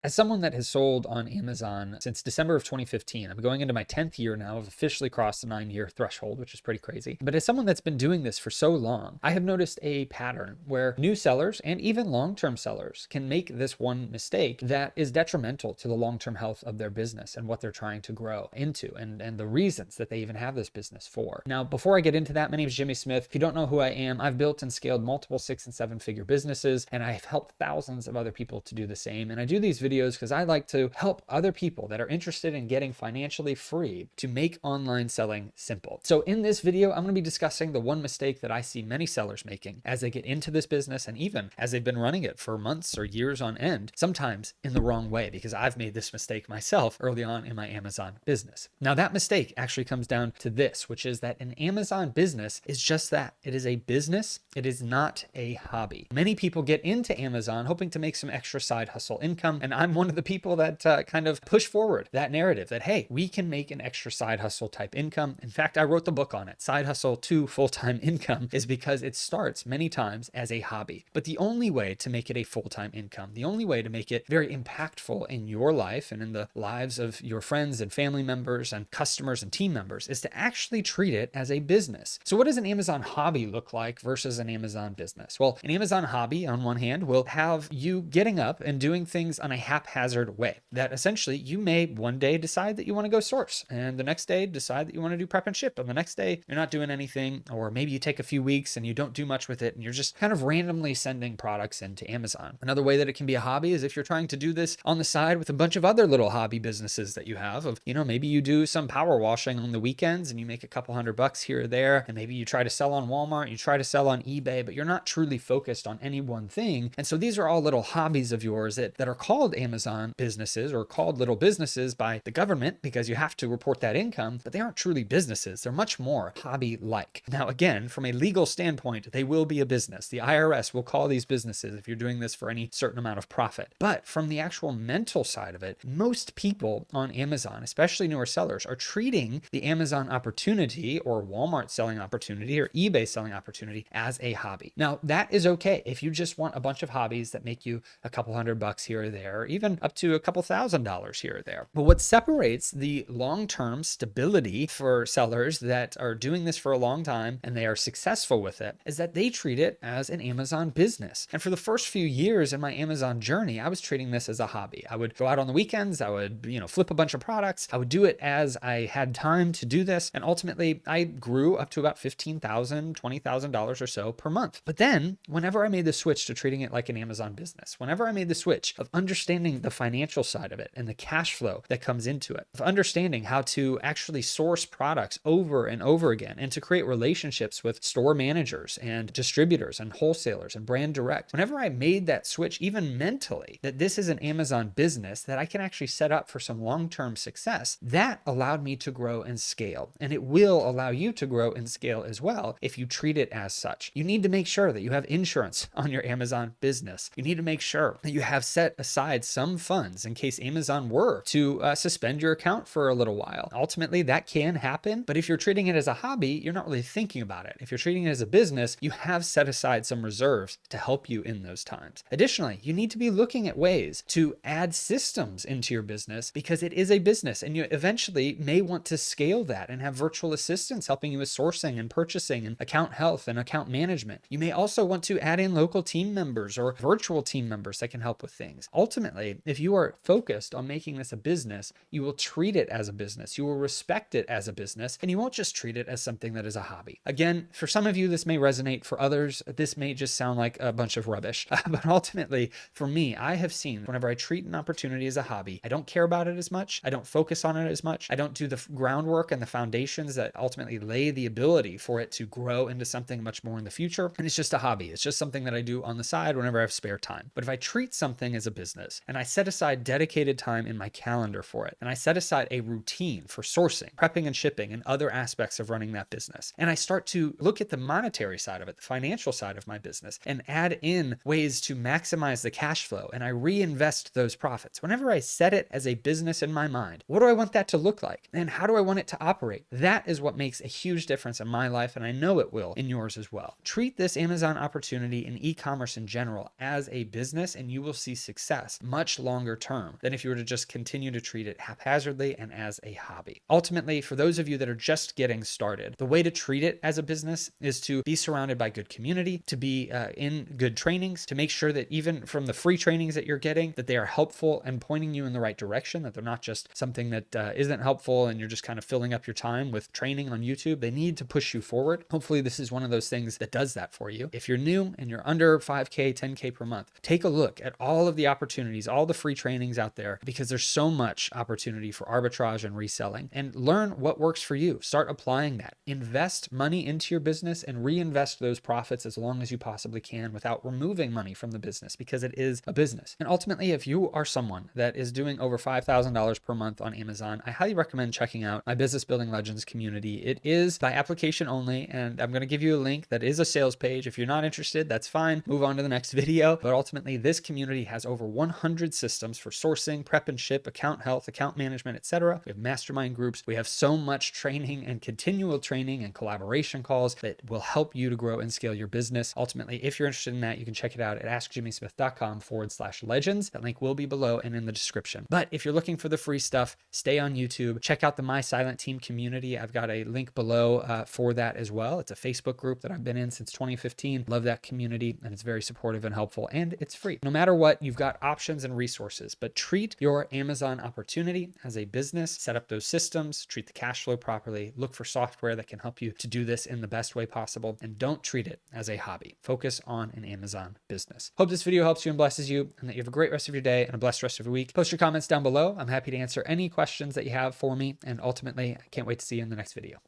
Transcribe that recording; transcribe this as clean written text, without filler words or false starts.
As someone that has sold on Amazon since December of 2015, I'm going into my 10th year now. I've officially crossed the 9-year threshold, which is pretty crazy. But as someone that's been doing this for so long, I have noticed a pattern where new sellers and even long-term sellers can make this one mistake that is detrimental to the long-term health of their business and what they're trying to grow into and the reasons that they even have this business for. Now, before I get into that, my name is Jimmy Smith. If you don't know who I am, I've built and scaled multiple 6- and 7-figure businesses, and I've helped thousands of other people to do the same. And I do these videos because I like to help other people that are interested in getting financially free to make online selling simple. So in this video, I'm going to be discussing the one mistake that I see many sellers making as they get into this business, and even as they've been running it for months or years on end, sometimes in the wrong way, because I've made this mistake myself early on in my Amazon business. Now, that mistake actually comes down to this, which is that an Amazon business is just that. It is a business. It is not a hobby. Many people get into Amazon hoping to make some extra side hustle income, and I'm one of the people that kind of push forward that narrative that, hey, we can make an extra side hustle type income. In fact, I wrote the book on it, Side Hustle to Full-Time Income, is because it starts many times as a hobby. But the only way to make it a full-time income, the only way to make it very impactful in your life and in the lives of your friends and family members and customers and team members, is to actually treat it as a business. So what does an Amazon hobby look like versus an Amazon business? Well, an Amazon hobby, on one hand, will have you getting up and doing things on a haphazard way that essentially you may one day decide that you want to go source, and the next day decide that you want to do prep and ship, and the next day you're not doing anything, or maybe you take a few weeks and you don't do much with it and you're just kind of randomly sending products into Amazon. Another way that it can be a hobby is if you're trying to do this on the side with a bunch of other little hobby businesses that you have of, maybe you do some power washing on the weekends and you make a couple $100 here or there, and maybe you try to sell on Walmart, you try to sell on eBay, but you're not truly focused on any one thing. And so these are all little hobbies of yours that are called Amazon businesses or called little businesses by the government because you have to report that income, but they aren't truly businesses. They're much more hobby-like. Now, again, from a legal standpoint, they will be a business. The IRS will call these businesses if you're doing this for any certain amount of profit. But from the actual mental side of it, most people on Amazon, especially newer sellers, are treating the Amazon opportunity or Walmart selling opportunity or eBay selling opportunity as a hobby. Now, that is okay if you just want a bunch of hobbies that make you a couple $100 here or there, or even up to a couple $1,000 here or there. But what separates the long-term stability for sellers that are doing this for a long time and they are successful with it is that they treat it as an Amazon business. And for the first few years in my Amazon journey, I was treating this as a hobby. I would go out on the weekends, I would, flip a bunch of products. I would do it as I had time to do this. And ultimately I grew up to about $15,000, $20,000 or so per month. But then whenever I made the switch to treating it like an Amazon business, whenever I made the switch of understanding the financial side of it and the cash flow that comes into it, of understanding how to actually source products over and over again and to create relationships with store managers and distributors and wholesalers and brand direct, whenever I made that switch, even mentally, that this is an Amazon business that I can actually set up for some long-term success, that allowed me to grow and scale. And it will allow you to grow and scale as well if you treat it as such. You need to make sure that you have insurance on your Amazon business. You need to make sure that you have set aside some funds in case Amazon were to suspend your account for a little while. Ultimately, that can happen, but if you're treating it as a hobby, you're not really thinking about it. If you're treating it as a business, you have set aside some reserves to help you in those times. Additionally, you need to be looking at ways to add systems into your business because it is a business, and you eventually may want to scale that and have virtual assistants helping you with sourcing and purchasing and account health and account management. You may also want to add in local team members or virtual team members that can help with things. Ultimately, if you are focused on making this a business, you will treat it as a business, you will respect it as a business, and you won't just treat it as something that is a hobby. Again, for some of you, this may resonate. For others, this may just sound like a bunch of rubbish. But ultimately, for me, I have seen whenever I treat an opportunity as a hobby, I don't care about it as much. I don't focus on it as much. I don't do the groundwork and the foundations that ultimately lay the ability for it to grow into something much more in the future. And it's just a hobby. It's just something that I do on the side whenever I have spare time. But if I treat something as a business and I set aside dedicated time in my calendar for it, and I set aside a routine for sourcing, prepping and shipping, and other aspects of running that business, and I start to look at the monetary side of it, the financial side of my business, and add in ways to maximize the cash flow, and I reinvest those profits. Whenever I set it as a business in my mind, what do I want that to look like? And how do I want it to operate? That is what makes a huge difference in my life, and I know it will in yours as well. Treat this Amazon opportunity and e-commerce in general as a business, and you will see success much longer term than if you were to just continue to treat it haphazardly and as a hobby. Ultimately, for those of you that are just getting started, the way to treat it as a business is to be surrounded by good community, to be in good trainings, to make sure that even from the free trainings that you're getting, that they are helpful and pointing you in the right direction, that they're not just something that isn't helpful and you're just kind of filling up your time with training on YouTube. They need to push you forward. Hopefully this is one of those things that does that for you. If you're new and you're under 5K, 10K per month, take a look at all of the opportunities, all the free trainings out there, because there's so much opportunity for arbitrage and reselling, and learn what works for you. Start applying that. Invest money into your business and reinvest those profits as long as you possibly can without removing money from the business, because it is a business. And ultimately, if you are someone that is doing over $5,000 per month on Amazon, I highly recommend checking out my Business Building Legends community. It is by application only, and I'm going to give you a link that is a sales page. If you're not interested, that's fine. Move on to the next video. But ultimately, this community has over 100 systems for sourcing, prep and ship, account health, account management, etc. We have mastermind groups. We have so much training and continual training and collaboration calls that will help you to grow and scale your business. Ultimately, if you're interested in that, you can check it out at askjimmysmith.com/legends. That link will be below and in the description. But if you're looking for the free stuff, stay on YouTube. Check out the My Silent Team community. I've got a link below for that as well. It's a Facebook group that I've been in since 2015. Love that community, and it's very supportive and helpful, and it's free. No matter what, you've got options and resources, but treat your Amazon opportunity as a business. Set up those systems, treat the cash flow properly, look for software that can help you to do this in the best way possible, and don't treat it as a hobby. Focus on an Amazon business. Hope this video helps you and blesses you, and that you have a great rest of your day and a blessed rest of your week. Post your comments down below. I'm happy to answer any questions that you have for me, and ultimately, I can't wait to see you in the next video.